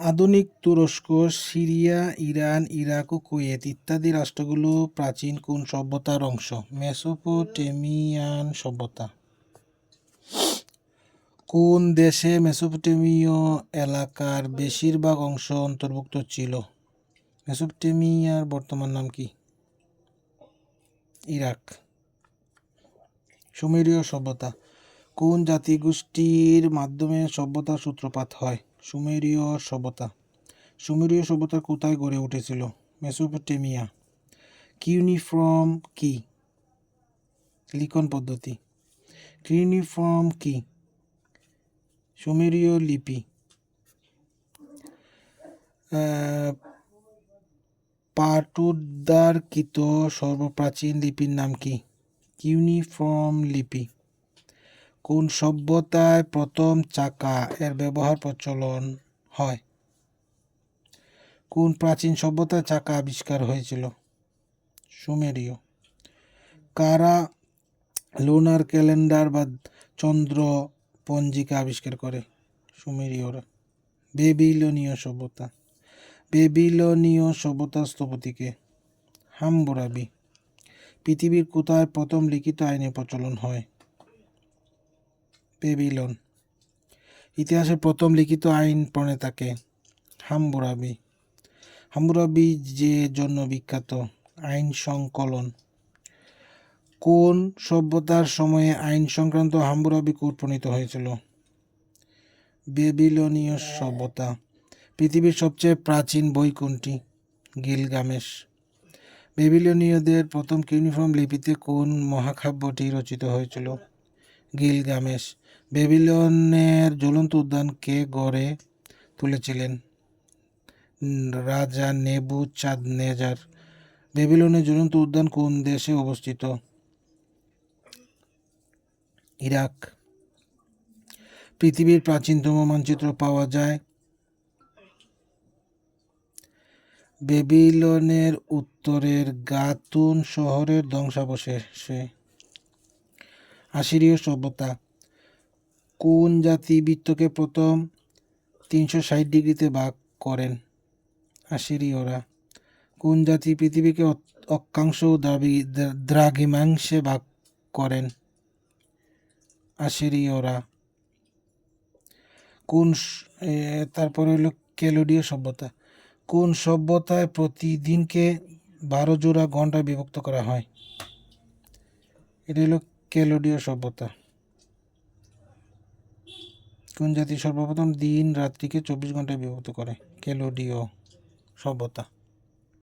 আধুনিক তুরস্ক, Syria, Iran, Iraq ও Kuwait ইত্যাদি রাষ্ট্রগুলো প্রাচীন কোন সভ্যতার অংশ? মেসোপটেমিয়ান সভ্যতা। কোন দেশে মেসোপটেমীয় এলাকার বেশিরভাগ অংশ অন্তর্ভুক্ত ছিল? মেসোপটেমিয়ার বর্তমান নাম কি? ইরাক। সুমেরীয় সভ্যতা। কোন জাতিগোষ্ঠীর মাধ্যমে সভ্যতার সূত্রপাত হয়? সুমেরীয় সভ্যতা। সুমেরীয় সভ্যতা কোথায় গড়ে উঠেছিল? মেসোপটেমিয়া। কিউনিফর্ম কি? লিখন পদ্ধতি। ক্রিউনিফর্ম কি? সুমেরীয় লিপি। পাঠোদ্ধারকৃত সর্বপ্রাচীন লিপির নাম কি? কিউনিফর্ম লিপি। কোন সভ্যতায় প্রথম চাকা এর ব্যবহার প্রচলন হয়? কোন প্রাচীন সভ্যতায় চাকা আবিষ্কার হয়েছিল? সুমেরীয়। কারা লুনার ক্যালেন্ডার বা চন্দ্র পঞ্জিকা আবিষ্কার করে? সুমেরীয়রা। বেবিলনীয় সভ্যতা। বেবিলনীয় সভ্যতার স্থপতিকে? হাম্মুরাবি। পৃথিবীর কোথায় প্রথম লিখিত আইনের প্রচলন হয়? বেবিলন। ইতিহাসের প্রথম লিখিত আইন প্রণেতাকে? হাম্মুরাবি। হাম্মুরাবি যে জন্য বিখ্যাত? আইন সংকলন। কোন সভ্যতার সময়ে আইন সংক্রান্ত হাম্মুরাবি কোড প্রণীত হয়েছিল? বেবিলনীয় সভ্যতা। পৃথিবীর সবচেয়ে প্রাচীন বই কোনটি? গিলগামেশ। বেবিলনীয়দের প্রথম কিউনিফর্ম লিপিতে কোন মহাকাব্যটি রচিত হয়েছিল? গিলগামেশ। বেবিলনের জ্বলন্ত উদ্যান কে গড়ে তুলেছিলেন? রাজা নেবুচাঁদনেজার। বেবিলনের জ্বলন্ত উদ্যান কোন দেশে অবস্থিত? ইরাক। পৃথিবীর প্রাচীনতম মানচিত্র পাওয়া যায় বেবিলনের উত্তরের গাতুন শহরের ধ্বংসাবশেষে। আসিরীয় সভ্যতা। কোন জাতি বৃত্তকে প্রথম 360 ডিগ্রিতে ভাগ করেন? আসিরীয়রা। কোন জাতি পৃথিবীকে অক্ষাংশ ও দ্রাঘিমাংশে ভাগ করেন? আসিরীয়রা। তারপরে হলো কেলদীয় সভ্যতা। কোন সভ্যতায় প্রতিদিনকে 12 জোড়া ঘন্টা বিভক্ত করা হয়? এটা হলো কেলদীয় সভ্যতা। কোন জাতি সর্বপ্রথম দিন রাত্রিকে 24 ঘন্টায় বিভক্ত করে? কেলদীয় সভ্যতা।